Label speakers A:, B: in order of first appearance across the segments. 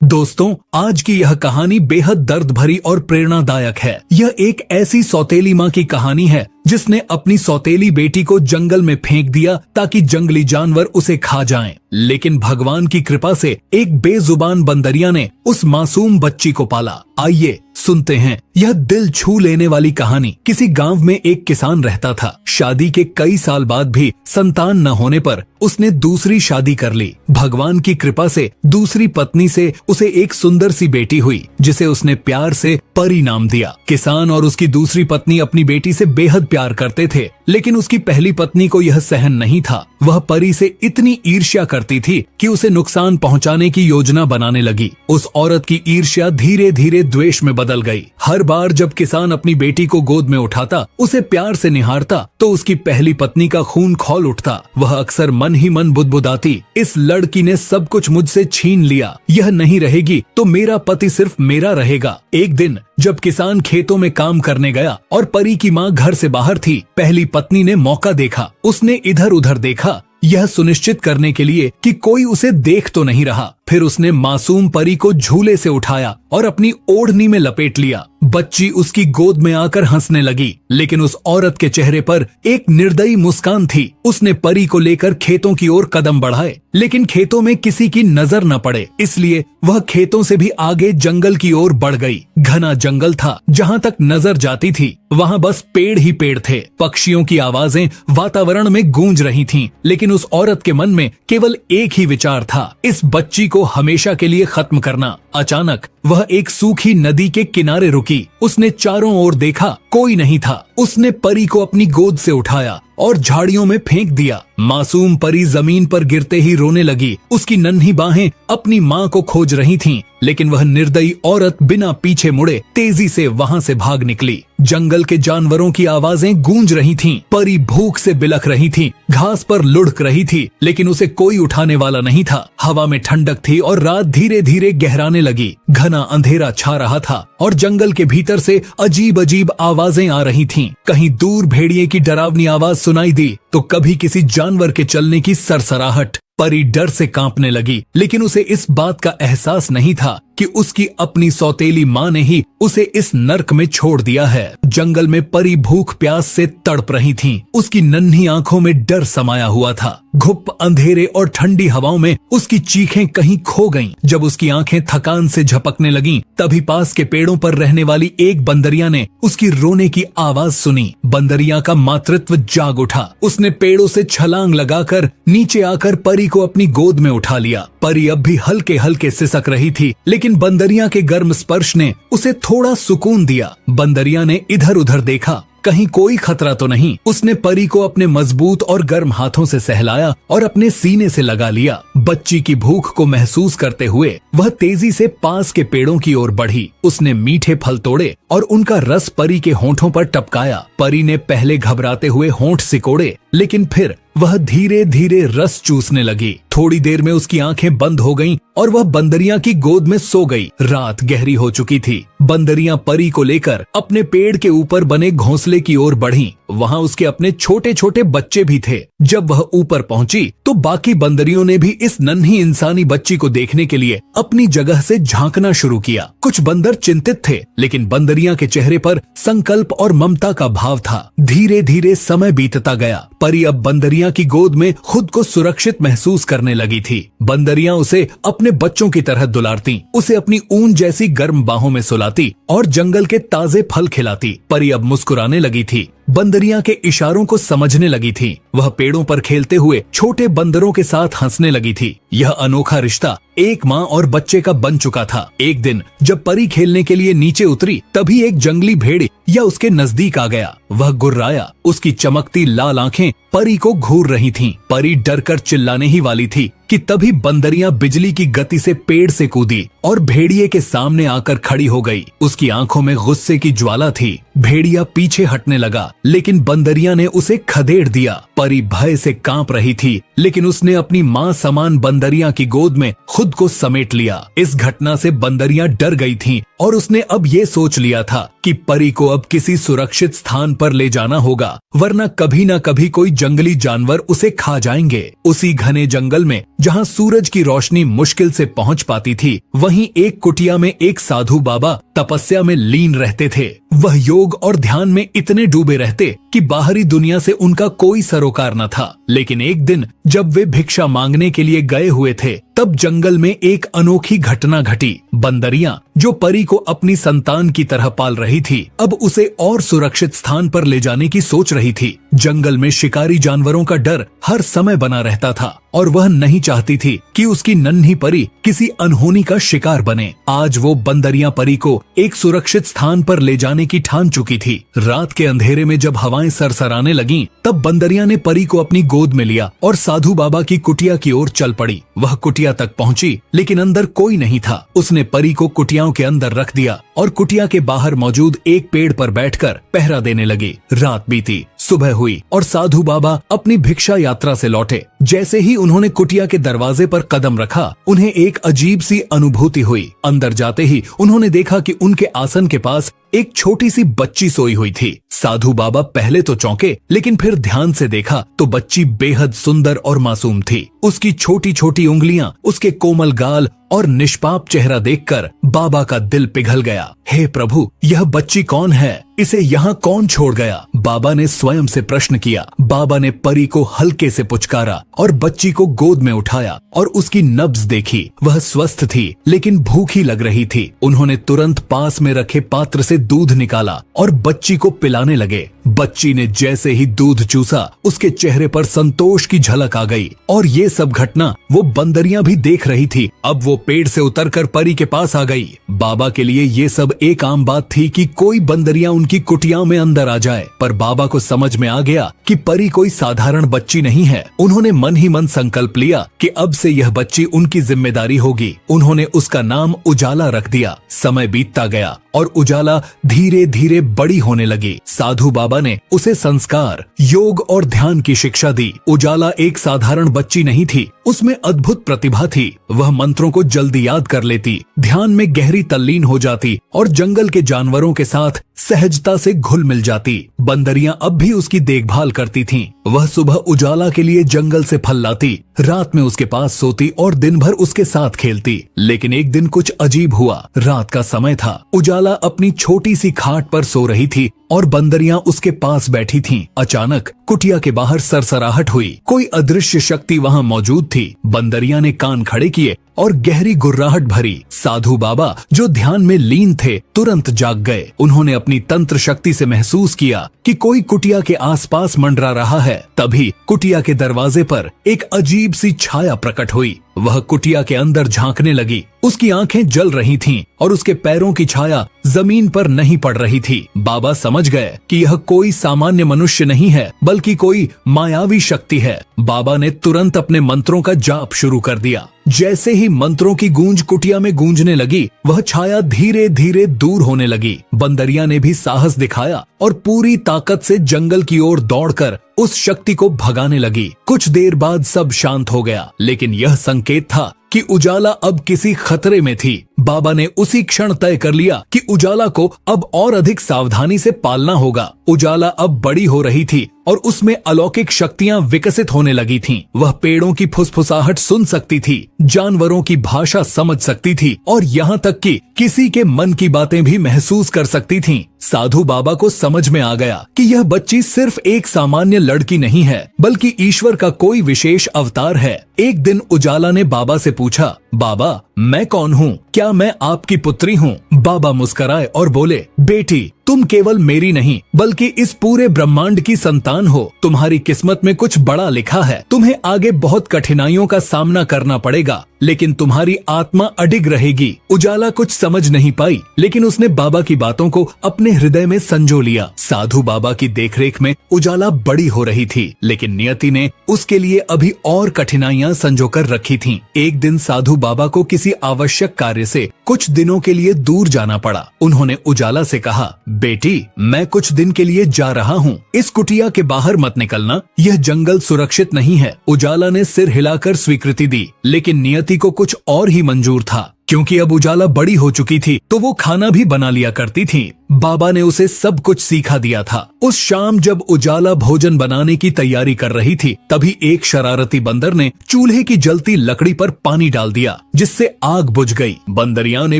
A: दोस्तों, आज की यह कहानी बेहद दर्द भरी और प्रेरणादायक है। यह एक ऐसी सौतेली माँ की कहानी है जिसने अपनी सौतेली बेटी को जंगल में फेंक दिया ताकि जंगली जानवर उसे खा जाएं। लेकिन भगवान की कृपा से एक बेजुबान बंदरिया ने उस मासूम बच्ची को पाला। आइए सुनते हैं यह दिल छू लेने वाली कहानी। किसी गांव में एक किसान रहता था। शादी के कई साल बाद भी संतान न होने पर उसने दूसरी शादी कर ली। भगवान की कृपा से दूसरी पत्नी से उसे एक सुंदर सी बेटी हुई जिसे उसने प्यार से परी नाम दिया। किसान और उसकी दूसरी पत्नी अपनी बेटी से बेहद प्यार करते थे, लेकिन उसकी पहली पत्नी को यह सहन नहीं था। वह परी से इतनी ईर्ष्या करती थी कि उसे नुकसान पहुंचाने की योजना बनाने लगी। उस औरत की ईर्ष्या धीरे धीरे द्वेष में बदल गई। हर बार जब किसान अपनी बेटी को गोद में उठाता, उसे प्यार से निहारता, तो उसकी पहली पत्नी का खून खौल उठता। वह अक्सर मन ही मन बुदबुदाती, इस लड़की ने सब कुछ मुझसे छीन लिया। यह नहीं रहेगी तो मेरा पति सिर्फ मेरा रहेगा। एक दिन जब किसान खेतों में काम करने गया और परी की माँ घर से बाहर थी, पहली पत्नी ने मौका देखा। उसने इधर उधर देखा, यह सुनिश्चित करने के लिए कि कोई उसे देख तो नहीं रहा। फिर उसने मासूम परी को झूले से उठाया और अपनी ओढ़नी में लपेट लिया। बच्ची उसकी गोद में आकर हंसने लगी, लेकिन उस औरत के चेहरे पर एक निर्दयी मुस्कान थी। उसने परी को लेकर खेतों की ओर कदम बढ़ाए, लेकिन खेतों में किसी की नजर न पड़े, इसलिए वह खेतों से भी आगे जंगल की ओर बढ़ गई। घना जंगल था, जहाँ तक नजर जाती थी वहाँ बस पेड़ ही पेड़ थे। पक्षियों की आवाजें वातावरण में गूंज रही थीं, लेकिन उस औरत के मन में केवल एक ही विचार था, इस बच्ची को हमेशा के लिए खत्म करना। अचानक वह एक सूखी नदी के किनारे रुकी। उसने चारों ओर देखा, कोई नहीं था। उसने परी को अपनी गोद से उठाया और झाड़ियों में फेंक दिया। मासूम परी जमीन पर गिरते ही रोने लगी। उसकी नन्ही बाहें अपनी माँ को खोज रही थीं, लेकिन वह निर्दयी औरत बिना पीछे मुड़े तेजी से वहाँ से भाग निकली। जंगल के जानवरों की आवाजें गूंज रही थीं। परी भूख से बिलख रही थी, घास पर लुढ़क रही थी, लेकिन उसे कोई उठाने वाला नहीं था। हवा में ठंडक थी और रात धीरे धीरे गहराने लगी। घना अंधेरा छा रहा था और जंगल के भीतर से अजीब अजीब आवाजें आ रही थीं। कहीं दूर भेड़िए की डरावनी आवाज सुनाई दी, तो कभी किसी जानवर के चलने की सरसराहट। परी डर से कांपने लगी, लेकिन उसे इस बात का एहसास नहीं था कि उसकी अपनी सौतेली माँ ने ही उसे इस नर्क में छोड़ दिया है। जंगल में परी भूख प्यास से तड़प रही थी। उसकी नन्ही आंखों में डर समाया हुआ था। घुप अंधेरे और ठंडी हवाओं में उसकी चीखें कहीं खो गईं। जब उसकी आंखें थकान से झपकने लगीं, तभी पास के पेड़ों पर रहने वाली एक बंदरिया ने उसकी रोने की आवाज सुनी। बंदरिया का मातृत्व जाग उठा। उसने पेड़ों से छलांग लगाकर नीचे आकर परी को अपनी गोद में उठा लिया। परी अब भी हल्के हल्के सिसक रही थी, लेकिन बंदरिया के गर्म स्पर्श ने उसे थोड़ा सुकून दिया। बंदरिया ने इधर उधर देखा, कहीं कोई खतरा तो नहीं। उसने परी को अपने मजबूत और गर्म हाथों से सहलाया और अपने सीने से लगा लिया। बच्ची की भूख को महसूस करते हुए वह तेजी से पास के पेड़ों की ओर बढ़ी। उसने मीठे फल तोड़े और उनका रस परी के होठों पर टपकाया। परी ने पहले घबराते हुए होंठ सिकोड़े, लेकिन फिर वह धीरे धीरे रस चूसने लगी। थोड़ी देर में उसकी आंखें बंद हो गईं और वह बंदरिया की गोद में सो गई। रात गहरी हो चुकी थी। बंदरिया परी को लेकर अपने पेड़ के ऊपर बने घोंसले की ओर बढ़ी। वहाँ उसके अपने छोटे छोटे बच्चे भी थे। जब वह ऊपर पहुंची तो बाकी बंदरियों ने भी इस नन्ही इंसानी बच्ची को देखने के लिए अपनी जगह से झांकना शुरू किया। कुछ बंदर चिंतित थे, लेकिन बंदरिया के चेहरे पर संकल्प और ममता का भाव था। धीरे धीरे समय बीतता गया। परी अब बंदरिया की गोद में खुद को सुरक्षित महसूस करने लगी थी। बंदरिया उसे अपने बच्चों की तरह दुलारती, उसे अपनी ऊन जैसी गर्म बाहों में सुलाती और जंगल के ताजे फल खिलाती। परी अब मुस्कुराने लगी थी। बंदरिया के इशारों को समझने लगी थी। वह पेड़ों पर खेलते हुए छोटे बंदरों के साथ हंसने लगी थी। यह अनोखा रिश्ता एक माँ और बच्चे का बन चुका था। एक दिन जब परी खेलने के लिए नीचे उतरी, तभी एक जंगली भेड़ या उसके नजदीक आ गया। वह गुर्राया। उसकी चमकती लाल आंखें परी को घूर रही थीं। परी डरकर चिल्लाने ही वाली थी कि तभी बंदरिया बिजली की गति से पेड़ से कूदी और भेड़िए के सामने आकर खड़ी हो गई। उसकी आंखों में गुस्से की ज्वाला थी। भेड़िया पीछे हटने लगा, लेकिन बंदरिया ने उसे खदेड़ दिया। परी भय से कांप रही थी, लेकिन उसने अपनी मां समान बंदरिया की गोद में खुद को समेट लिया। इस घटना से बंदरियां डर गई थीं और उसने अब ये सोच लिया था कि परी को अब किसी सुरक्षित स्थान पर ले जाना होगा, वरना कभी न कभी कोई जंगली जानवर उसे खा जाएंगे। उसी घने जंगल में जहाँ सूरज की रोशनी मुश्किल से पहुँच पाती थी, वहीं एक कुटिया में एक साधु बाबा तपस्या में लीन रहते थे। वह योग और ध्यान में इतने डूबे रहते कि बाहरी दुनिया से उनका कोई सरोकार न था। लेकिन एक दिन जब वे भिक्षा मांगने के लिए गए हुए थे, तब जंगल में एक अनोखी घटना घटी। बंदरियां जो परी को अपनी संतान की तरह पाल रही थी, अब उसे और सुरक्षित स्थान पर ले जाने की सोच रही थी। जंगल में शिकारी जानवरों का डर हर समय बना रहता था और वह नहीं चाहती थी कि उसकी नन्ही परी किसी अनहोनी का शिकार बने। आज वो बंदरियां परी को एक सुरक्षित स्थान पर ले जाने की ठान चुकी थी। रात के अंधेरे में जब हवाएं सरसराने लगीं, तब बंदरियां ने परी को अपनी गोद में लिया और साधु बाबा की कुटिया की ओर चल पड़ी। वह कुटिया तक पहुंची, लेकिन अंदर कोई नहीं था। उसने परी को कुटियाओं के अंदर रख दिया और कुटिया के बाहर मौजूद एक पेड़ पर बैठकर पहरा देने लगी। रात बीती, सुबह हुई और साधु बाबा अपनी भिक्षा यात्रा से लौटे। जैसे ही उन्होंने कुटिया के दरवाजे पर कदम रखा, उन्हें एक अजीब सी अनुभूति हुई। अंदर जाते ही उन्होंने देखा कि उनके आसन के पास एक छोटी सी बच्ची सोई हुई थी। साधु बाबा पहले तो चौंके, लेकिन फिर ध्यान से देखा तो बच्ची बेहद सुंदर और मासूम थी। उसकी छोटी छोटी उंगलियां, उसके कोमल गाल और निष्पाप चेहरा देखकर बाबा का दिल पिघल गया। हे प्रभु, यह बच्ची कौन है? इसे यहाँ कौन छोड़ गया? बाबा ने स्वयं से प्रश्न किया। बाबा ने परी को हल्के से पुचकारा और बच्ची को गोद में उठाया और उसकी नब्ज देखी। वह स्वस्थ थी, लेकिन भूखी लग रही थी। उन्होंने तुरंत पास में रखे पात्र से दूध निकाला और बच्ची को पिलाने लगे। बच्ची ने जैसे ही दूध चूसा, उसके चेहरे पर संतोष की झलक आ गई और ये सब घटना वो बंदरियां भी देख रही थी। अब वो पेड़ से उतरकर परी के पास आ गई। बाबा के लिए ये सब एक आम बात थी कि कोई बंदरियां उनकी कुटिया में अंदर आ जाए, पर बाबा को समझ में आ गया कि परी कोई साधारण बच्ची नहीं है। उन्होंने मन ही मन संकल्प लिया कि अब से यह बच्ची उनकी जिम्मेदारी होगी। उन्होंने उसका नाम उजाला रख दिया। समय बीतता गया और उजाला धीरे धीरे बड़ी होने लगी। साधु बाबा ने उसे संस्कार, योग और ध्यान की शिक्षा दी। उजाला एक साधारण बच्ची नहीं थी, उसमें अद्भुत प्रतिभा थी। वह मंत्रों को जल्दी याद कर लेती, ध्यान में गहरी तल्लीन हो जाती और जंगल के जानवरों के साथ सहजता से घुल मिल जाती। बंदरियां अब भी उसकी देखभाल करती थीं। वह सुबह उजाला के लिए जंगल से फल लाती, रात में उसके पास सोती और दिन भर उसके साथ खेलती। लेकिन एक दिन कुछ अजीब हुआ। रात का समय था। उजाला अपनी छोटी सी खाट पर सो रही थी और बंदरियां उसके पास बैठी थीं। अचानक कुटिया के बाहर सरसराहट हुई। कोई अदृश्य शक्ति वहां मौजूद थी। बंदरियां ने कान खड़े किए और गहरी गुर्राहट भरी। साधु बाबा, जो ध्यान में लीन थे, तुरंत जाग गए। उन्होंने अपनी तंत्र शक्ति से महसूस किया कि कोई कुटिया के आसपास मंडरा रहा है। तभी कुटिया के दरवाजे पर एक अजीब सी छाया प्रकट हुई। वह कुटिया के अंदर झांकने लगी। उसकी आंखें जल रही थीं और उसके पैरों की छाया जमीन पर नहीं पड़ रही थी। बाबा समझ गए कि यह कोई सामान्य मनुष्य नहीं है, बल्कि कोई मायावी शक्ति है। बाबा ने तुरंत अपने मंत्रों का जाप शुरू कर दिया। जैसे ही मंत्रों की गूंज कुटिया में गूंजने लगी, वह छाया धीरे धीरे दूर होने लगी। बंदरिया ने भी साहस दिखाया और पूरी ताकत से जंगल की ओर दौड़कर उस शक्ति को भगाने लगी। कुछ देर बाद सब शांत हो गया, लेकिन यह संकेत था कि उजाला अब किसी खतरे में थी। बाबा ने उसी क्षण तय कर लिया कि उजाला को अब और अधिक सावधानी से पालना होगा। उजाला अब बड़ी हो रही थी और उसमें अलौकिक शक्तियां विकसित होने लगी थीं। वह पेड़ों की फुसफुसाहट सुन सकती थी, जानवरों की भाषा समझ सकती थी और यहाँ तक कि किसी के मन की बातें भी महसूस कर सकती थीं। साधु बाबा को समझ में आ गया कि यह बच्ची सिर्फ एक सामान्य लड़की नहीं है, बल्कि ईश्वर का कोई विशेष अवतार है। एक दिन उजाला ने बाबा से पूछा, बाबा, मैं कौन हूँ? क्या मैं आपकी पुत्री हूँ? बाबा मुस्कुराए और बोले, बेटी, तुम केवल मेरी नहीं बल्कि इस पूरे ब्रह्मांड की संतान हो। तुम्हारी किस्मत में कुछ बड़ा लिखा है। तुम्हें आगे बहुत कठिनाइयों का सामना करना पड़ेगा, लेकिन तुम्हारी आत्मा अडिग रहेगी। उजाला कुछ समझ नहीं पाई, लेकिन उसने बाबा की बातों को अपने हृदय में संजो लिया। साधु बाबा की देखरेख में उजाला बड़ी हो रही थी, लेकिन नियति ने उसके लिए अभी और कठिनाइयां संजो कर रखी थीं। एक दिन साधु बाबा को किसी आवश्यक कार्य से कुछ दिनों के लिए दूर जाना पड़ा। उन्होंने उजाला से कहा, बेटी मैं कुछ दिन के लिए जा रहा हूँ, इस कुटिया के बाहर मत निकलना, यह जंगल सुरक्षित नहीं है। उजाला ने सिर हिलाकर स्वीकृति दी, लेकिन नियति को कुछ और ही मंजूर था। क्योंकि अब उजाला बड़ी हो चुकी थी तो वो खाना भी बना लिया करती थी। बाबा ने उसे सब कुछ सीखा दिया था। उस शाम जब उजाला भोजन बनाने की तैयारी कर रही थी, तभी एक शरारती बंदर ने चूल्हे की जलती लकड़ी पर पानी डाल दिया, जिससे आग बुझ गई। बंदरिया ने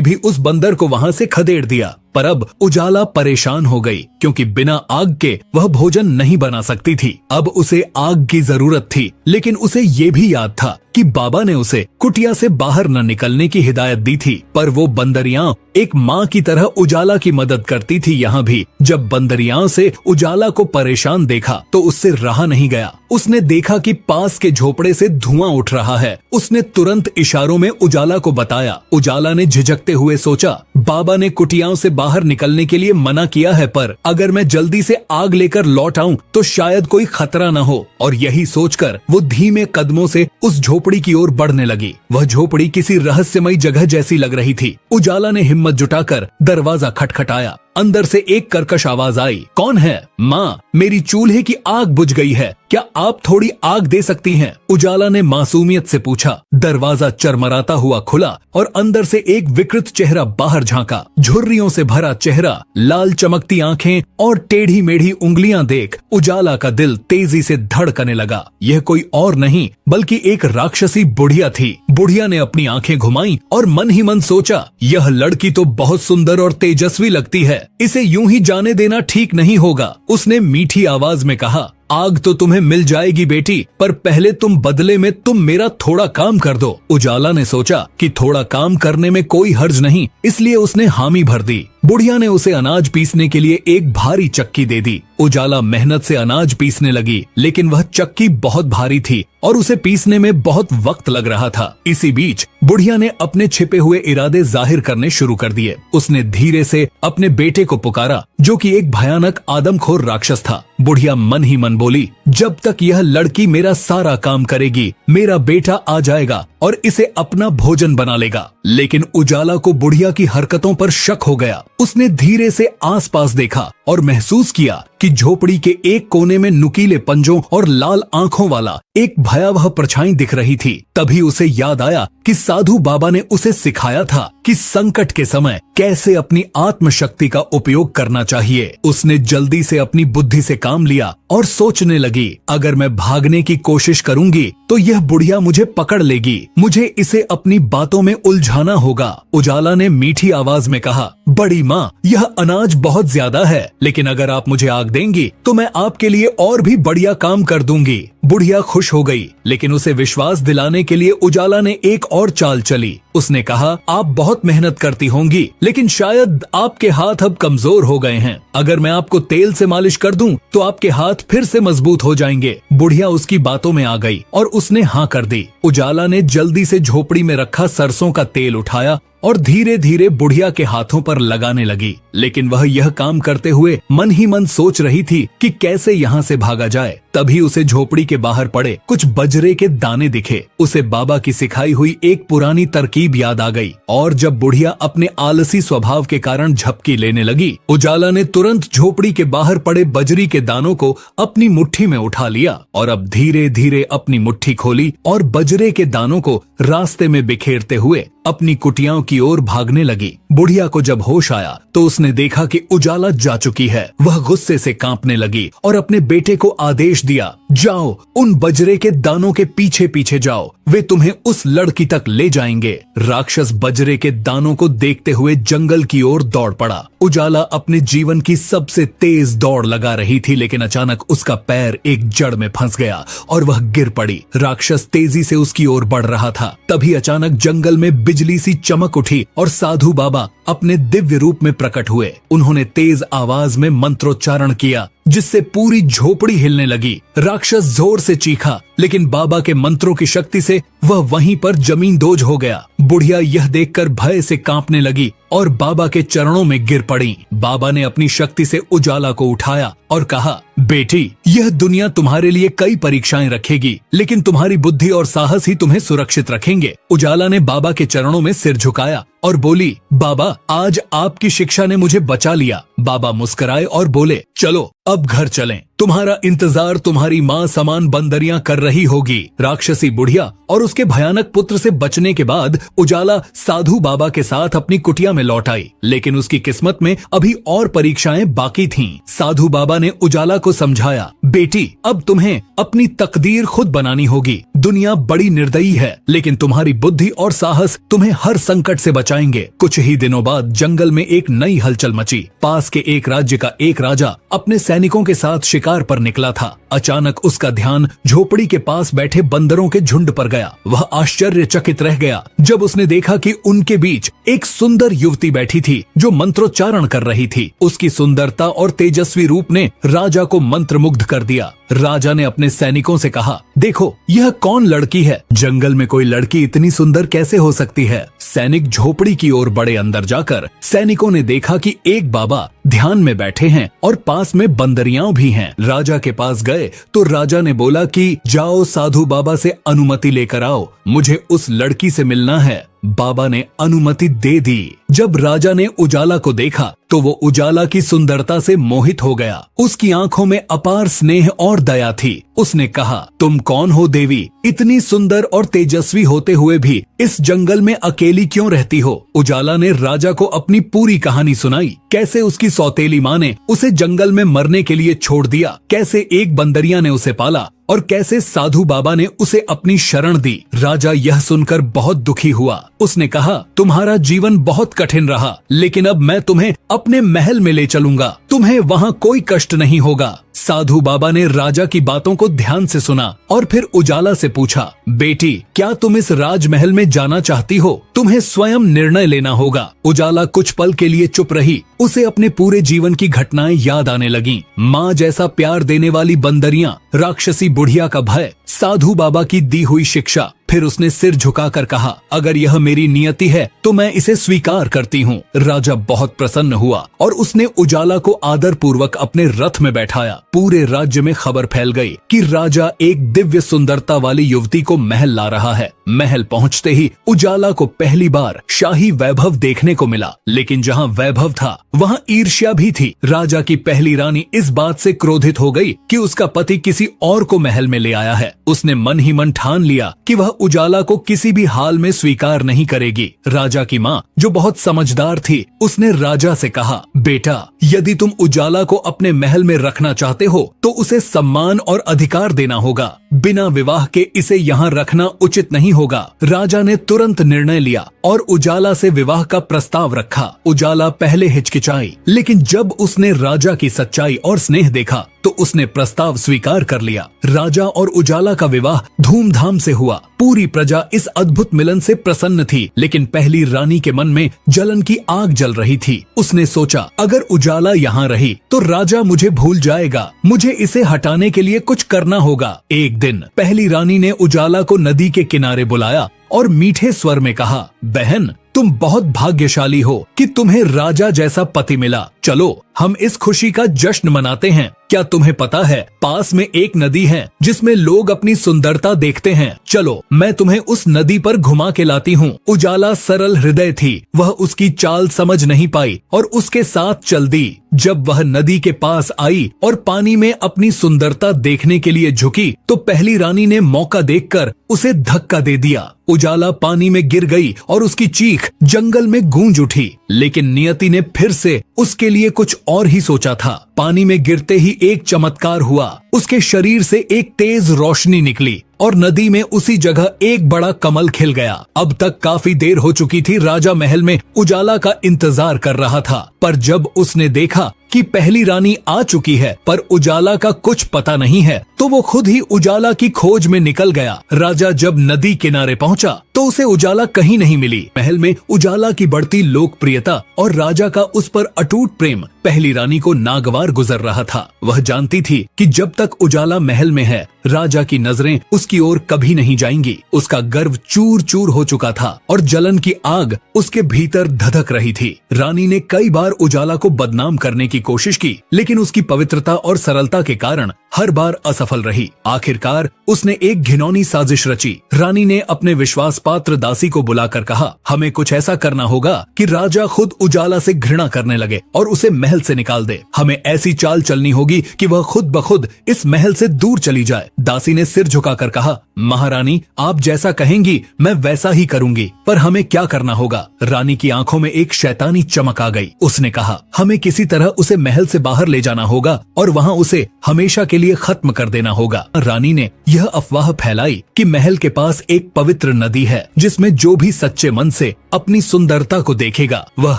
A: भी उस बंदर को वहां से खदेड़ दिया। पर अब उजाला परेशान हो गई, क्योंकि बिना आग के वह भोजन नहीं बना सकती थी। अब उसे आग की जरूरत थी, लेकिन उसे ये भी याद था कि बाबा ने उसे कुटिया से बाहर न निकलने की हिदायत दी थी। पर वो बंदरिया एक माँ की तरह उजाला की मदद करती थी। यहाँ भी जब बंदरिया से उजाला को परेशान देखा तो उससे रहा नहीं गया। उसने देखा कि पास के झोपड़े से धुआं उठ रहा है। उसने तुरंत इशारों में उजाला को बताया। उजाला ने झिझकते हुए सोचा, बाबा ने कुटियाओं से बाहर निकलने के लिए मना किया है, पर अगर मैं जल्दी से आग लेकर लौट आऊं तो शायद कोई खतरा न हो। और यही सोचकर वो धीमे कदमों से उस झोपड़ी की ओर बढ़ने लगी। वह झोपड़ी किसी रहस्यमयी जगह जैसी लग रही थी। उजाला ने हिम्मत जुटाकर दरवाजा खटखटाया। अंदर से एक कर्कश आवाज आई, कौन है? माँ, मेरी चूल्हे की आग बुझ गई है, क्या आप थोड़ी आग दे सकती हैं? उजाला ने मासूमियत से पूछा। दरवाजा चरमराता हुआ खुला और अंदर से एक विकृत चेहरा बाहर झांका। झुर्रियों से भरा चेहरा, लाल चमकती आंखें और टेढ़ी मेढ़ी उंगलियां देख उजाला का दिल तेजी से धड़कने लगा। यह कोई और नहीं बल्कि एक राक्षसी बुढ़िया थी। बुढ़िया ने अपनी आंखें घुमाई और मन ही मन सोचा, यह लड़की तो बहुत सुंदर और तेजस्वी लगती है, इसे यूं ही जाने देना ठीक नहीं होगा। उसने मीठी आवाज में कहा, आग तो तुम्हें मिल जाएगी बेटी, पर पहले बदले में तुम मेरा थोड़ा काम कर दो। उजाला ने सोचा कि थोड़ा काम करने में कोई हर्ज नहीं, इसलिए उसने हामी भर दी। बुढ़िया ने उसे अनाज पीसने के लिए एक भारी चक्की दे दी। उजाला मेहनत से अनाज पीसने लगी, लेकिन वह चक्की बहुत भारी थी और उसे पीसने में बहुत वक्त लग रहा था। इसी बीच बुढ़िया ने अपने छिपे हुए इरादे जाहिर करने शुरू कर दिए। उसने धीरे से अपने बेटे को पुकारा, जो कि एक भयानक आदमखोर राक्षस था। बुढ़िया मन ही मन बोली, जब तक यह लड़की मेरा सारा काम करेगी, मेरा बेटा आ जाएगा और इसे अपना भोजन बना लेगा। लेकिन उजाला को बुढ़िया की हरकतों पर शक हो गया। उसने धीरे से आसपास देखा और महसूस किया कि झोपड़ी के एक कोने में नुकीले पंजों और लाल आंखों वाला एक भयावह परछाई दिख रही थी। तभी उसे याद आया कि साधु बाबा ने उसे सिखाया था कि संकट के समय कैसे अपनी आत्मशक्ति का उपयोग करना चाहिए। उसने जल्दी से अपनी बुद्धि से काम लिया और सोचने लगी, अगर मैं भागने की कोशिश करूंगी तो यह बुढ़िया मुझे पकड़ लेगी, मुझे इसे अपनी बातों में उलझाना होगा। उजाला ने मीठी आवाज में कहा, बड़ी माँ, यह अनाज बहुत ज्यादा है, लेकिन अगर आप मुझे आग देंगी तो मैं आपके लिए और भी बढ़िया काम कर दूंगी। बुढ़िया खुश हो गई, लेकिन उसे विश्वास दिलाने के लिए उजाला ने एक और चाल चली। उसने कहा, आप बहुत मेहनत करती होंगी, लेकिन शायद आपके हाथ अब कमजोर हो गए हैं। अगर मैं आपको तेल से मालिश कर दूं तो आपके हाथ फिर से मजबूत हो जाएंगे। बुढ़िया उसकी बातों में आ गई और उसने हाँ कर दी। उजाला ने जल्दी से झोपड़ी में रखा सरसों का तेल उठाया और धीरे धीरे बुढ़िया के हाथों पर लगाने लगी। लेकिन वह यह काम करते हुए मन ही मन सोच रही थी कि कैसे यहाँ से भागा जाए। तभी उसे झोपड़ी के बाहर पड़े कुछ बजरे के दाने दिखे। उसे बाबा की सिखाई हुई एक पुरानी तरकीब याद आ गई और जब बुढ़िया अपने आलसी स्वभाव के कारण झपकी लेने लगी, उजाला ने तुरंत झोपड़ी के बाहर पड़े बजरी के दानों को अपनी मुट्ठी में उठा लिया और अब धीरे धीरे अपनी मुट्ठी खोली और बजरे के दानों को रास्ते में बिखेरते हुए अपनी कुटियाओं की ओर भागने लगी। बुढ़िया को जब होश आया तो उसने देखा कि उजाला जा चुकी है। वह गुस्से से कांपने लगी और अपने बेटे को आदेश दिया, जाओ, उन बजरे के दानों के पीछे पीछे जाओ, वे तुम्हें उस लड़की तक ले जाएंगे। राक्षस बजरे के दानों को देखते हुए जंगल की ओर दौड़ पड़ा। उजाला अपने जीवन की सबसे तेज दौड़ लगा रही थी, लेकिन अचानक उसका पैर एक जड़ में फंस गया और वह गिर पड़ी। राक्षस तेजी से उसकी ओर बढ़ रहा था। तभी अचानक जंगल में बिजली सी चमक उठी और साधु बाबा अपने दिव्य रूप में प्रकट हुए। उन्होंने तेज आवाज में मंत्रोच्चारण किया जिससे पूरी झोपड़ी हिलने लगी। राक्षस जोर से चीखा, लेकिन बाबा के मंत्रों की शक्ति से वह वहीं पर जमींदोज हो गया। बुढ़िया यह देखकर भय से कांपने लगी और बाबा के चरणों में गिर पड़ी। बाबा ने अपनी शक्ति से उजाला को उठाया और कहा, बेटी, यह दुनिया तुम्हारे लिए कई परीक्षाएं रखेगी, लेकिन तुम्हारी बुद्धि और साहस ही तुम्हें सुरक्षित रखेंगे। उजाला ने बाबा के चरणों में सिर झुकाया और बोली, बाबा, आज आपकी शिक्षा ने मुझे बचा लिया। बाबा मुस्कुराए और बोले, चलो अब घर चलें। तुम्हारा इंतजार तुम्हारी माँ समान बंदरियां कर रही होगी। राक्षसी बुढ़िया और उसके भयानक पुत्र से बचने के बाद उजाला साधु बाबा के साथ अपनी कुटिया में लौट आई, लेकिन उसकी किस्मत में अभी और परीक्षाएं बाकी थीं। साधु बाबा ने उजाला को समझाया, बेटी, अब तुम्हें अपनी तकदीर खुद बनानी होगी। दुनिया बड़ी निर्दयी है, लेकिन तुम्हारी बुद्धि और साहस तुम्हें हर संकट से बचाएंगे। कुछ ही दिनों बाद जंगल में एक नई हलचल मची। पास के एक राज्य का एक राजा अपने सैनिकों के साथ शिकार पर निकला था। अचानक उसका ध्यान झोपड़ी के पास बैठे बंदरों के झुंड पर गया। वह आश्चर्यचकित रह गया जब उसने देखा कि उनके बीच एक सुंदर युवती बैठी थी जो मंत्रोच्चारण कर रही थी। उसकी सुंदरता और तेजस्वी रूप ने राजा को मंत्रमुग्ध कर दिया। राजा ने अपने सैनिकों से कहा, देखो, यह कौन लड़की है? जंगल में कोई लड़की इतनी सुंदर कैसे हो सकती है? सैनिक झोपड़ी की ओर बढ़े। अंदर जाकर सैनिकों ने देखा कि एक बाबा ध्यान में बैठे हैं और पास में बंदरियां भी हैं। राजा के पास गए तो राजा ने बोला कि जाओ साधु बाबा से अनुमति लेकर आओ, मुझे उस लड़की से मिलना है। बाबा ने अनुमति दे दी। जब राजा ने उजाला को देखा तो वो उजाला की सुंदरता से मोहित हो गया। उसकी आंखों में अपार स्नेह और दया थी। उसने कहा, तुम कौन हो देवी? इतनी सुंदर और तेजस्वी होते हुए भी इस जंगल में अकेली क्यों रहती हो? उजाला ने राजा को अपनी पूरी कहानी सुनाई। कैसे उसकी सौतेली माँ ने उसे जंगल में मरने के लिए छोड़ दिया, कैसे एक बंदरिया ने उसे पाला और कैसे साधु बाबा ने उसे अपनी शरण दी। राजा यह सुनकर बहुत दुखी हुआ। उसने कहा, तुम्हारा जीवन बहुत कठिन रहा, लेकिन अब मैं तुम्हें अपने महल में ले चलूंगा। तुम्हें वहाँ कोई कष्ट नहीं होगा। साधु बाबा ने राजा की बातों को ध्यान से सुना और फिर उजाला से पूछा, बेटी, क्या तुम इस राजमहल में जाना चाहती हो? तुम्हें स्वयं निर्णय लेना होगा। उजाला कुछ पल के लिए चुप रही। उसे अपने पूरे जीवन की घटनाएं याद आने लगीं। माँ जैसा प्यार देने वाली बंदरियां, राक्षसी बुढ़िया का भय, साधु बाबा की दी हुई शिक्षा। फिर उसने सिर झुकाकर कहा, अगर यह मेरी नियति है तो मैं इसे स्वीकार करती हूँ। राजा बहुत प्रसन्न हुआ और उसने उजाला को आदर पूर्वक अपने रथ में बैठाया। पूरे राज्य में खबर फैल गई कि राजा एक दिव्य सुंदरता वाली युवती को महल ला रहा है। महल पहुँचते ही उजाला को पहली बार शाही वैभव देखने को मिला, लेकिन जहाँ वैभव था वहाँ ईर्ष्या भी थी। राजा की पहली रानी इस बात से क्रोधित हो गई कि उसका पति किसी और को महल में ले आया है। उसने मन ही मन ठान लिया कि वह उजाला को किसी भी हाल में स्वीकार नहीं करेगी। राजा की माँ, जो बहुत समझदार थी, उसने राजा से कहा, बेटा, यदि तुम उजाला को अपने महल में रखना चाहते हो तो उसे सम्मान और अधिकार देना होगा। बिना विवाह के इसे यहाँ रखना उचित नहीं होगा। राजा ने तुरंत निर्णय लिया और उजाला से विवाह का प्रस्ताव रखा। उजाला पहले हिचकिचाई, लेकिन जब उसने राजा की सच्चाई और स्नेह देखा तो उसने प्रस्ताव स्वीकार कर लिया। राजा और उजाला का विवाह धूमधाम से हुआ। पूरी प्रजा इस अद्भुत मिलन से प्रसन्न थी, लेकिन पहली रानी के मन में जलन की आग जल रही थी। उसने सोचा, अगर उजाला यहाँ रही तो राजा मुझे भूल जाएगा। मुझे इसे हटाने के लिए कुछ करना होगा। एक दिन पहली रानी ने उजाला को नदी के किनारे बुलाया और मीठे स्वर में कहा, बहन, तुम बहुत भाग्यशाली हो कि तुम्हें राजा जैसा पति मिला। चलो हम इस खुशी का जश्न मनाते हैं। क्या तुम्हें पता है, पास में एक नदी है जिसमें लोग अपनी सुंदरता देखते हैं। चलो मैं तुम्हें उस नदी पर घुमा के लाती हूँ। उजाला सरल हृदय थी। वह उसकी चाल समझ नहीं पाई और उसके साथ चल दी। जब वह नदी के पास आई और पानी में अपनी सुंदरता देखने के लिए झुकी तो पहली रानी ने मौका देखकर उसे धक्का दे दिया। उजाला पानी में गिर गई और उसकी चीख जंगल में गूंज उठी। लेकिन नियति ने फिर से उसके लिए कुछ और ही सोचा था। पानी में गिरते ही एक चमत्कार हुआ। उसके शरीर से एक तेज रोशनी निकली और नदी में उसी जगह एक बड़ा कमल खिल गया। अब तक काफी देर हो चुकी थी। राजा महल में उजाला का इंतजार कर रहा था, पर जब उसने देखा कि पहली रानी आ चुकी है, पर उजाला का कुछ पता नहीं है, तो वो खुद ही उजाला की खोज में निकल गया। राजा जब नदी किनारे पहुंचा तो उसे उजाला कहीं नहीं मिली। महल में उजाला की बढ़ती लोकप्रियता और राजा का उस पर अटूट प्रेम पहली रानी को नागवार गुजर रहा था। वह जानती थी कि जब तक उजाला महल में है, राजा की नजरें उसकी ओर कभी नहीं जाएंगी। उसका गर्व चूर चूर हो चुका था और जलन की आग उसके भीतर धधक रही थी। रानी ने कई बार उजाला को बदनाम करने की कोशिश की, लेकिन उसकी पवित्रता और सरलता के कारण हर बार असफल रही। आखिरकार उसने एक घिनौनी साजिश रची। रानी ने अपने विश्वास पात्र दासी को बुलाकर कहा, हमें कुछ ऐसा करना होगा कि राजा खुद उजाला से घृणा करने लगे और उसे महल से निकाल दे। हमें ऐसी चाल चलनी होगी कि वह खुद ब खुद इस महल से दूर चली जाए। दासी ने सिर झुकाकर कहा, महारानी, आप जैसा कहेंगी मैं वैसा ही करूंगी, पर हमें क्या करना होगा? रानी की आंखों में एक शैतानी चमक आ गई। उसने कहा, हमें किसी तरह उसे महल से बाहर ले जाना होगा और वहाँ उसे हमेशा के लिए खत्म कर देना होगा। रानी ने यह अफवाह फैलाई कि महल के पास एक पवित्र नदी है, जिसमें जो भी सच्चे मन से अपनी सुंदरता को देखेगा वह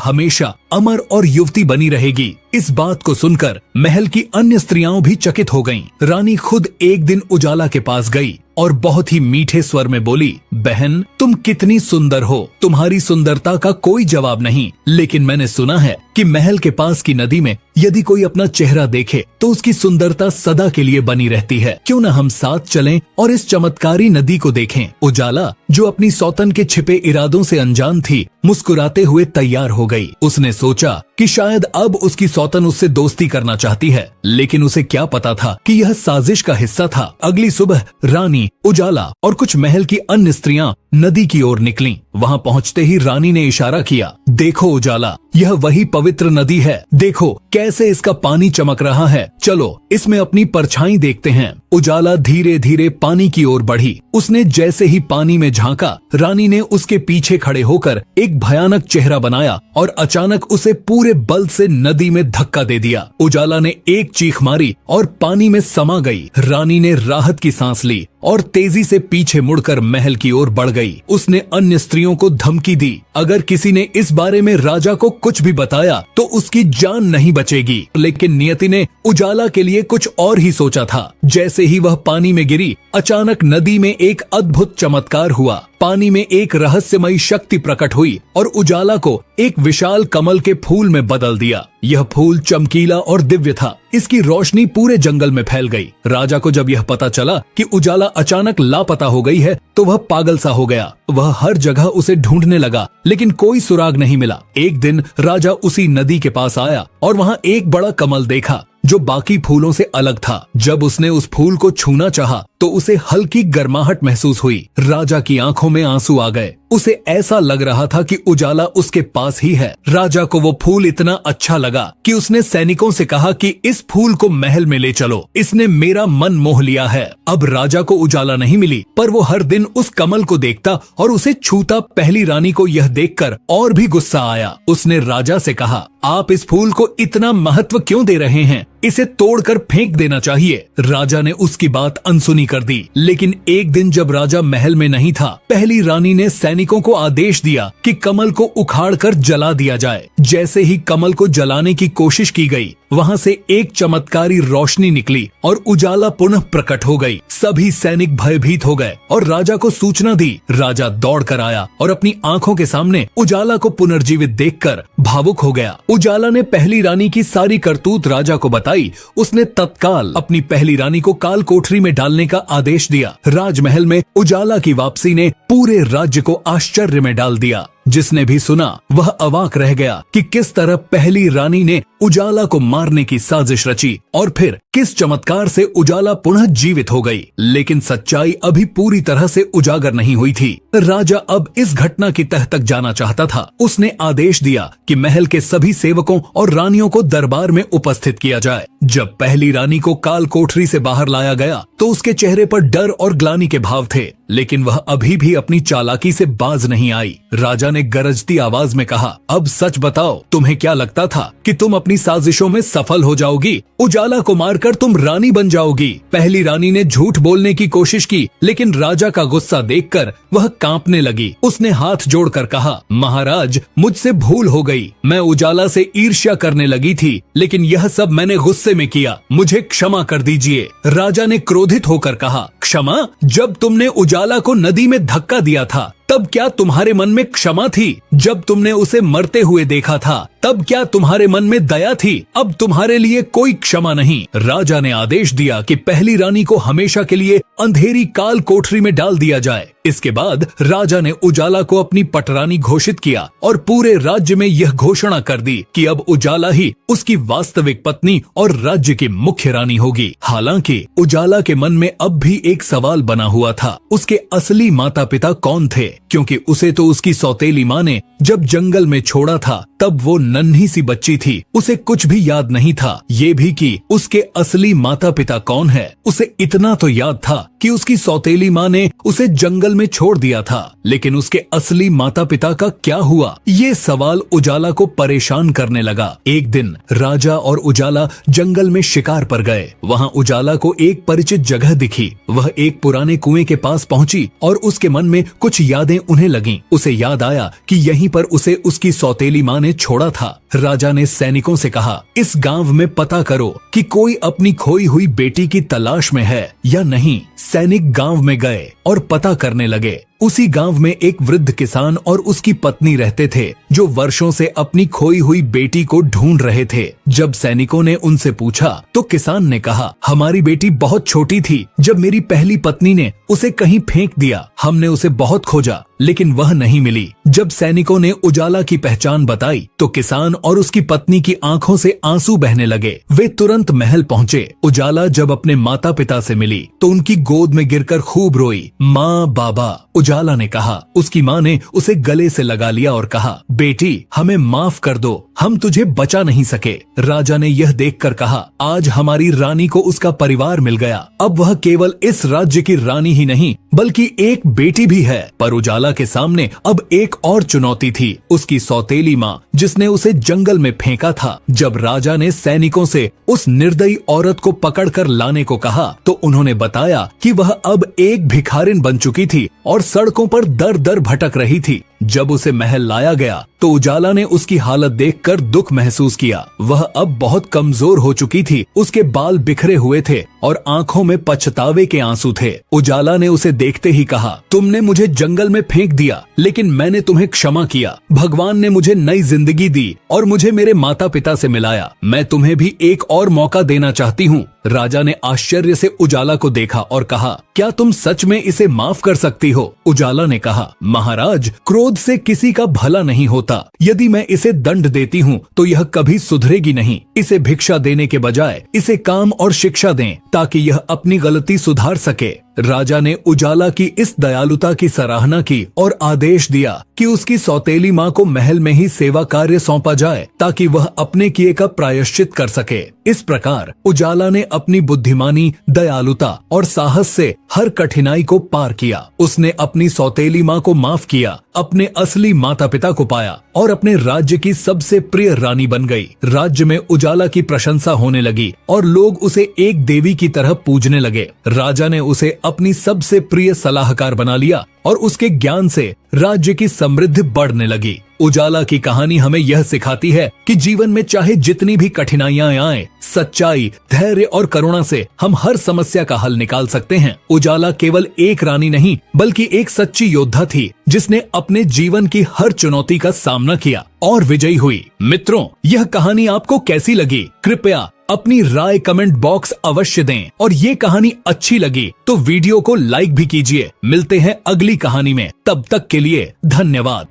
A: हमेशा अमर और युवती बनी रहेगी। इस बात को सुनकर महल की अन्य स्त्रियां भी चकित हो गईं। रानी खुद एक दिन उजाला के पास गई और बहुत ही मीठे स्वर में बोली, बहन, तुम कितनी सुंदर हो। तुम्हारी सुंदरता का कोई जवाब नहीं, लेकिन मैंने सुना है कि महल के पास की नदी में यदि कोई अपना चेहरा देखे तो उसकी सुंदरता सदा के लिए बनी रहती है। क्यों न हम साथ चलें और इस चमत्कारी नदी को देखें। उजाला, जो अपनी सौतन के छिपे इरादों से अनजान थी, मुस्कुराते हुए तैयार हो गई। उसने सोचा कि शायद अब उसकी सौतन उससे दोस्ती करना चाहती है, लेकिन उसे क्या पता था कि यह साजिश का हिस्सा था। अगली सुबह रानी, उजाला और कुछ महल की अन्य स्त्रियां नदी की ओर निकलीं। वहां पहुंचते ही रानी ने इशारा किया, देखो उजाला, यह वही पवित्र नदी है। देखो कैसे इसका पानी चमक रहा है। चलो इसमें अपनी परछाई देखते हैं। उजाला धीरे धीरे पानी की ओर बढ़ी। उसने जैसे ही पानी में झांका, रानी ने उसके पीछे खड़े होकर एक भयानक चेहरा बनाया और अचानक उसे पूरे बल से नदी में धक्का दे दिया। उजाला ने एक चीख मारी और पानी में समा गई। रानी ने राहत की सांस ली और तेजी से पीछे मुड़कर महल की ओर बढ़ गई। उसने अन्य स्त्रियों को धमकी दी, अगर किसी ने इस बारे में राजा को कुछ भी बताया तो उसकी जान नहीं बचेगी। लेकिन नियति ने उजाला के लिए कुछ और ही सोचा था। जैसे ही वह पानी में गिरी, अचानक नदी में एक अद्भुत चमत्कार हुआ। पानी में एक रहस्यमयी शक्ति प्रकट हुई और उजाला को एक विशाल कमल के फूल में बदल दिया। यह फूल चमकीला और दिव्य था। इसकी रोशनी पूरे जंगल में फैल गई। राजा को जब यह पता चला कि उजाला अचानक लापता हो गई है तो वह पागल सा हो गया। वह हर जगह उसे ढूंढने लगा, लेकिन कोई सुराग नहीं मिला। एक दिन राजा उसी नदी के पास आया और वहाँ एक बड़ा कमल देखा जो बाकी फूलों से अलग था। जब उसने उस फूल को छूना चाहा तो उसे हल्की गर्माहट महसूस हुई। राजा की आंखों में आंसू आ गए। उसे ऐसा लग रहा था कि उजाला उसके पास ही है। राजा को वो फूल इतना अच्छा लगा कि उसने सैनिकों से कहा कि इस फूल को महल में ले चलो, इसने मेरा मन मोह लिया है। अब राजा को उजाला नहीं मिली, पर वो हर दिन उस कमल को देखता और उसे छूता। पहली रानी को यह देखकर और भी गुस्सा आया। उसने राजा से कहा, आप इस फूल को इतना महत्व क्यों दे रहे हैं? इसे तोड़कर फेंक देना चाहिए। राजा ने उसकी बात अनसुनी कर दी। लेकिन एक दिन जब राजा महल में नहीं था, पहली रानी ने सैनिकों को आदेश दिया कि कमल को उखाड़कर जला दिया जाए। जैसे ही कमल को जलाने की कोशिश की गई, वहाँ से एक चमत्कारी रोशनी निकली और उजाला पुनः प्रकट हो गई। सभी सैनिक भयभीत हो गए और राजा को सूचना दी। राजा दौड़ कर आया और अपनी आंखों के सामने उजाला को पुनर्जीवित देखकर भावुक हो गया। उजाला ने पहली रानी की सारी करतूत राजा को बताई। उसने तत्काल अपनी पहली रानी को काल कोठरी में डालने का आदेश दिया। राजमहल में उजाला की वापसी ने पूरे राज्य को आश्चर्य में डाल दिया। जिसने भी सुना वह अवाक रह गया कि किस तरह पहली रानी ने उजाला को मारने की साजिश रची और फिर किस चमत्कार से उजाला पुनः जीवित हो गई। लेकिन सच्चाई अभी पूरी तरह से उजागर नहीं हुई थी। राजा अब इस घटना की तह तक जाना चाहता था। उसने आदेश दिया कि महल के सभी सेवकों और रानियों को दरबार में उपस्थित किया जाए। जब पहली रानी को काल कोठरी से बाहर लाया गया तो उसके चेहरे पर डर और ग्लानि के भाव थे। लेकिन वह अभी भी अपनी चालाकी से बाज नहीं आई। राजा ने गरजती आवाज में कहा, अब सच बताओ, तुम्हें क्या लगता था कि तुम अपनी साजिशों में सफल हो जाओगी? उजाला को मारकर तुम रानी बन जाओगी। पहली रानी ने झूठ बोलने की कोशिश की, लेकिन राजा का गुस्सा देखकर वह कांपने लगी। उसने हाथ जोड़कर कहा, महाराज, मुझसे भूल हो गई। मैं उजाला से ईर्ष्या करने लगी थी, लेकिन यह सब मैंने गुस्से में किया। मुझे क्षमा कर दीजिए। राजा ने क्रोधित होकर कहा, क्षमा? जब तुमने उजाला को नदी में धक्का दिया था तब क्या तुम्हारे मन में क्षमा थी? जब तुमने उसे मरते हुए देखा था तब क्या तुम्हारे मन में दया थी? अब तुम्हारे लिए कोई क्षमा नहीं। राजा ने आदेश दिया कि पहली रानी को हमेशा के लिए अंधेरी काल कोठरी में डाल दिया जाए। इसके बाद राजा ने उजाला को अपनी पटरानी घोषित किया और पूरे राज्य में यह घोषणा कर दी कि अब उजाला ही उसकी वास्तविक पत्नी और राज्य की मुख्य रानी होगी। हालांकि उजाला के मन में अब भी एक सवाल बना हुआ था, उसके असली माता पिता कौन थे? क्योंकि उसे तो उसकी सौतेली माँ ने जब जंगल में छोड़ा था तब वो नन्ही सी बच्ची थी, उसे कुछ भी याद नहीं था। ये भी कि उसके असली माता पिता कौन है। उसे इतना तो याद था कि उसकी सौतेली माँ ने उसे जंगल में छोड़ दिया था, लेकिन उसके असली माता पिता का क्या हुआ? ये सवाल उजाला को परेशान करने लगा। एक दिन राजा और उजाला जंगल में शिकार पर गए। वहाँ उजाला को एक परिचित जगह दिखी। वह एक पुराने कुएं के पास पहुंची और उसके मन में कुछ यादें उन्हें लगीं। उसे याद आया कि यहीं पर उसे उसकी सौतेली माँ ने छोड़ा था। राजा ने सैनिकों से कहा, इस गांव में पता करो कि कोई अपनी खोई हुई बेटी की तलाश में है या नहीं। सैनिक गांव में गए और पता करने लगे। उसी गांव में एक वृद्ध किसान और उसकी पत्नी रहते थे, जो वर्षों से अपनी खोई हुई बेटी को ढूंढ रहे थे। जब सैनिकों ने उनसे पूछा तो किसान ने कहा, हमारी बेटी बहुत छोटी थी जब मेरी पहली पत्नी ने उसे कहीं फेंक दिया। हमने उसे बहुत खोजा, लेकिन वह नहीं मिली। जब सैनिकों ने उजाला की पहचान बताई तो किसान और उसकी पत्नी की आंखों से आंसू बहने लगे। वे तुरंत महल पहुंचे। उजाला जब अपने माता पिता से मिली तो उनकी गोद में गिरकर खूब रोई। माँ, बाबा। उजाला ने कहा। उसकी माँ ने उसे गले से लगा लिया और कहा, बेटी, हमें माफ कर दो, हम तुझे बचा नहीं सके। राजा ने यह देखकर कहा, आज हमारी रानी को उसका परिवार मिल गया। अब वह केवल इस राज्य की रानी ही नहीं बल्कि एक बेटी भी है। पर उजाला के सामने अब एक और चुनौती थी, उसकी सौतेली माँ, जिसने उसे जंगल में फेंका था। जब राजा ने सैनिकों से उस निर्दयी औरत को पकड़कर लाने को कहा तो उन्होंने बताया कि वह अब एक भिखारिन बन चुकी थी और सड़कों पर दर दर भटक रही थी। जब उसे महल लाया गया तो उजाला ने उसकी हालत देखकर दुख महसूस किया। वह अब बहुत कमजोर हो चुकी थी, उसके बाल बिखरे हुए थे और आंखों में पछतावे के आंसू थे। उजाला ने उसे देखते ही कहा, तुमने मुझे जंगल में फेंक दिया, लेकिन मैंने तुम्हें क्षमा किया। भगवान ने मुझे नई जिंदगी दी और मुझे मेरे माता पिता से मिलाया। मैं तुम्हें भी एक और मौका देना चाहती हूँ। राजा ने आश्चर्य से उजाला को देखा और कहा, क्या तुम सच में इसे माफ कर सकती हो? उजाला ने कहा, महाराज, क्रोध से किसी का भला नहीं होता। यदि मैं इसे दंड देती हूँ तो यह कभी सुधरेगी नहीं। इसे भिक्षा देने के बजाय इसे काम और शिक्षा दें ताकि यह अपनी गलती सुधार सके। राजा ने उजाला की इस दयालुता की सराहना की और आदेश दिया कि उसकी सौतेली माँ को महल में ही सेवा कार्य सौंपा जाए ताकि वह अपने किए का प्रायश्चित कर सके। इस प्रकार उजाला ने अपनी बुद्धिमानी, दयालुता और साहस से हर कठिनाई को पार किया। उसने अपनी सौतेली माँ को माफ किया, अपने असली माता पिता को पाया और अपने राज्य की सबसे प्रिय रानी बन गई। राज्य में उजाला की प्रशंसा होने लगी और लोग उसे एक देवी की तरह पूजने लगे। राजा ने उसे अपनी सबसे प्रिय सलाहकार बना लिया और उसके ज्ञान से राज्य की समृद्धि बढ़ने लगी। उजाला की कहानी हमें यह सिखाती है कि जीवन में चाहे जितनी भी कठिनाइयां आए, सच्चाई, धैर्य और करुणा से हम हर समस्या का हल निकाल सकते हैं। उजाला केवल एक रानी नहीं बल्कि एक सच्ची योद्धा थी, जिसने अपने जीवन की हर चुनौती का सामना किया और विजयी हुई। मित्रों, यह कहानी आपको कैसी लगी? कृपया अपनी राय कमेंट बॉक्स अवश्य दें और ये कहानी अच्छी लगी तो वीडियो को लाइक भी कीजिए। मिलते हैं अगली कहानी में, तब तक के लिए धन्यवाद।